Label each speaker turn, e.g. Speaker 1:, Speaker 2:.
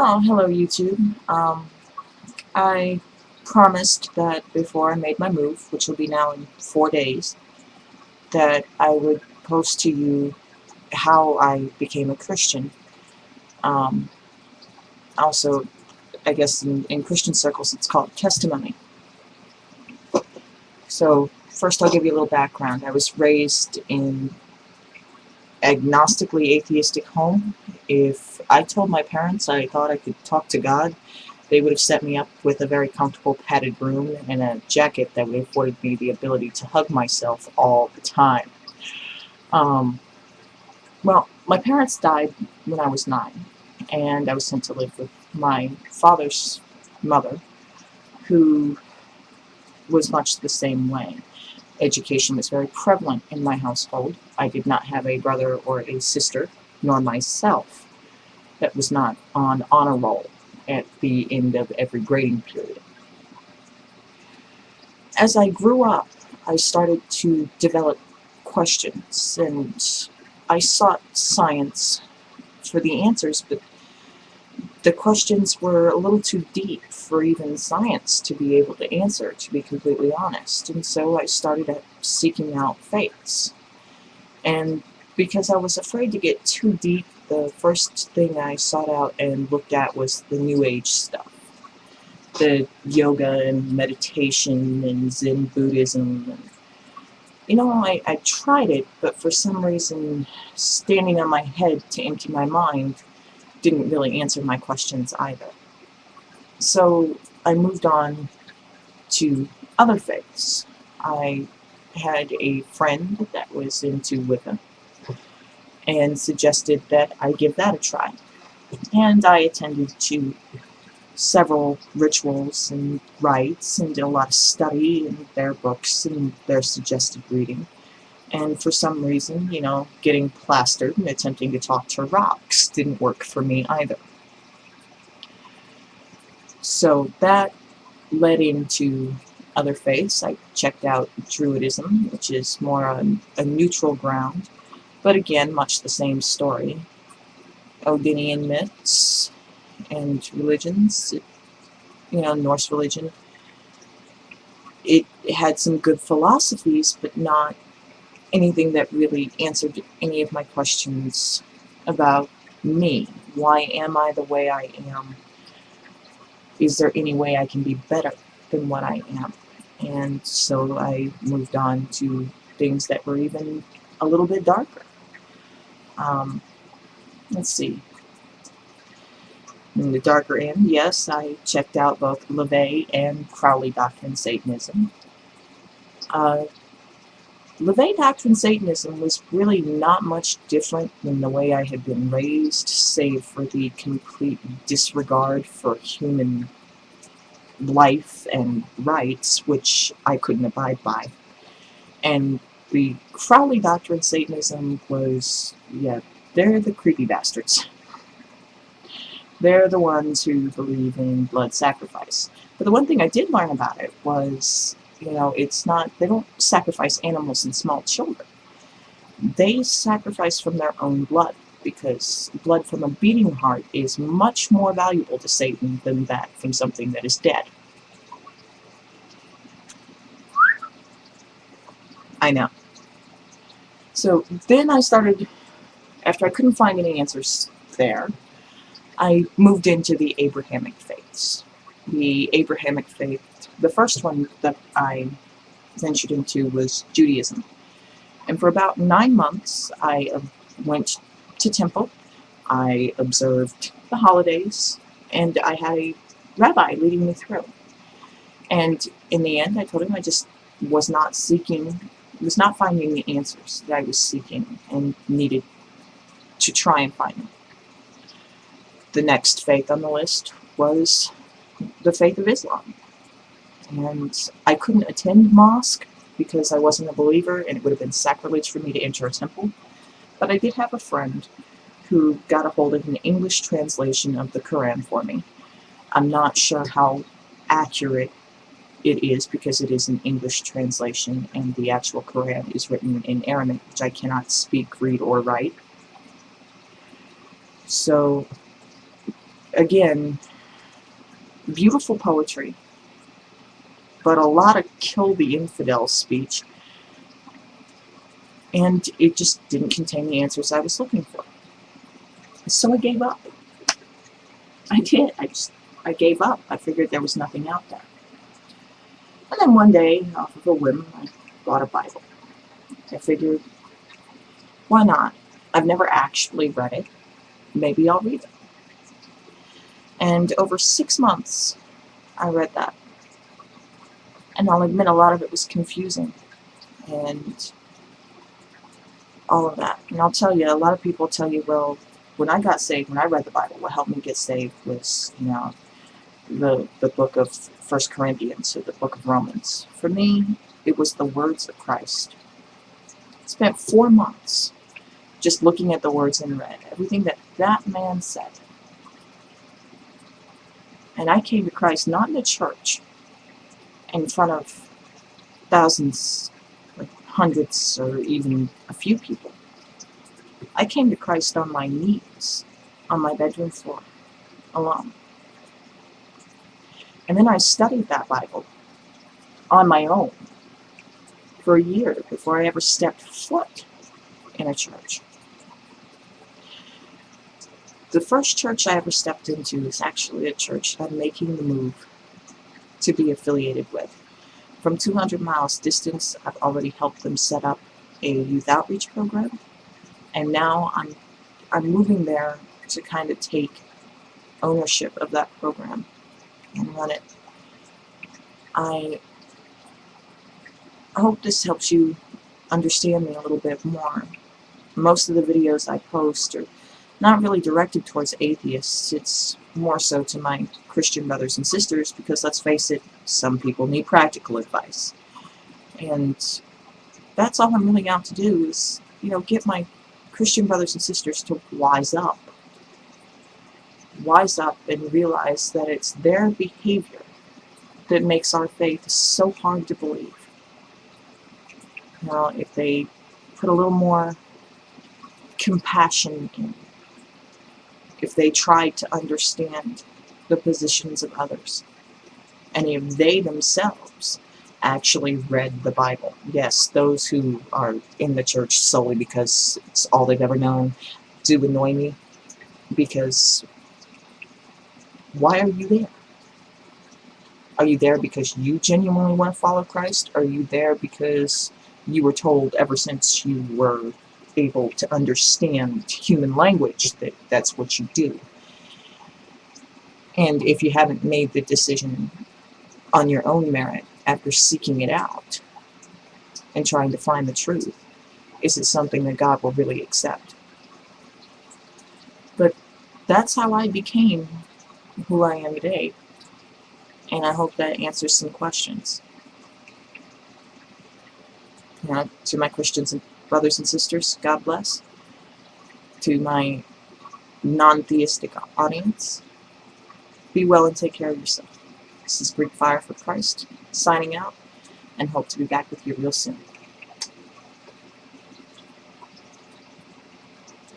Speaker 1: Oh, hello YouTube. I promised that before I made my move, which will be now in 4 days, that I would post to you how I became a Christian. Um, Also, I guess in Christian circles it's called testimony. So first I'll give you a little background. I was raised in agnostically atheistic home. If I told my parents I thought I could talk to God, they would have set me up with a very comfortable padded room and a jacket that would afford me the ability to hug myself all the time. Um, well, my parents died when I was 9, and I was sent to live with my father's mother, who was much the same way. Education was very prevalent in my household. I did not have a brother or a sister, nor myself, that was not on honor roll at the end of every grading period. As I grew up, I started to develop questions, and I sought science for the answers, but the questions were a little too deep for even science to be able to answer, to be completely honest. And so I started seeking out faiths. And because I was afraid to get too deep, the first thing I sought out and looked at was the New Age stuff. The yoga and meditation and Zen Buddhism. And, I tried it, but for some reason, standing on my head to empty my mind didn't really answer my questions either. So I moved on to other faiths. I had a friend that was into Wicca and suggested that I give that a try. And I attended to several rituals and rites and did a lot of study in their books and their suggested reading. And for some reason, getting plastered and attempting to talk to rocks didn't work for me either. So that led into other faiths. I checked out Druidism, which is more a neutral ground, but again, much the same story. Odinian myths and religions, Norse religion. It had some good philosophies, but not anything that really answered any of my questions about me. Why am I the way I am? Is there any way I can be better than what I am? And so I moved on to things that were even a little bit darker. Let's see. In the darker end, yes, I checked out both LaVey and Crowley Doctrine Satanism. LaVey Doctrine Satanism was really not much different than the way I had been raised, save for the complete disregard for human life and rights, which I couldn't abide by. And the Crowley Doctrine Satanism was, they're the creepy bastards. They're the ones who believe in blood sacrifice. But the one thing I did learn about it was, it's not, they don't sacrifice animals and small children. They sacrifice from their own blood, because blood from a beating heart is much more valuable to Satan than that from something that is dead. I know. So then I started, after I couldn't find any answers there, I moved into the Abrahamic faiths. The Abrahamic faith, the first one that I ventured into was Judaism. And for about 9 months, I went to temple, I observed the holidays, and I had a rabbi leading me through. And in the end, I told him I just was not finding the answers that I was seeking and needed to try and find them. The next faith on the list was the faith of Islam. And I couldn't attend mosque because I wasn't a believer and it would have been sacrilege for me to enter a temple. But I did have a friend who got a hold of an English translation of the Quran for me. I'm not sure how accurate it is because it is an English translation and the actual Quran is written in Aramaic, which I cannot speak, read, or write. So again, beautiful poetry, but a lot of kill the infidel speech, and it just didn't contain the answers I was looking for. So I gave up. I did. I gave up. I figured there was nothing out there. And then one day, off of a whim, I bought a Bible. I figured, why not? I've never actually read it. Maybe I'll read it. And over 6 months, I read that. And I'll admit a lot of it was confusing. And all of that. And I'll tell you, a lot of people tell you, well, when I got saved, when I read the Bible, what helped me get saved was, the book of 1 Corinthians or the book of Romans. For me, it was the words of Christ. I spent 4 months just looking at the words in red, everything that that man said. And I came to Christ not in a church in front of thousands, like hundreds, or even a few people. I came to Christ on my knees, on my bedroom floor, alone. And then I studied that Bible on my own for a year before I ever stepped foot in a church. The first church I ever stepped into is actually a church I'm making the move to be affiliated with. From 200 miles distance, I've already helped them set up a youth outreach program, and now I'm moving there to kind of take ownership of that program and run it. I hope this helps you understand me a little bit more. Most of the videos I post are not really directed towards atheists. It's more so to my Christian brothers and sisters, because let's face it, some people need practical advice. And that's all I'm really out to do is, get my Christian brothers and sisters to wise up. Wise up and realize that it's their behavior that makes our faith so hard to believe. If they put a little more compassion in, if they tried to understand the positions of others, and if they themselves actually read the Bible. Yes, those who are in the church solely because it's all they've ever known do annoy me, because why are you there? Are you there because you genuinely want to follow Christ? Or are you there because you were told ever since you were able to understand human language that that's what you do? And if you haven't made the decision on your own merit after seeking it out and trying to find the truth, is it something that God will really accept? But that's how I became who I am today. And I hope that answers some questions. To my Christians and brothers and sisters, God bless. To my non-theistic audience, be well and take care of yourself. This is Greek Fire for Christ, signing out, and hope to be back with you real soon.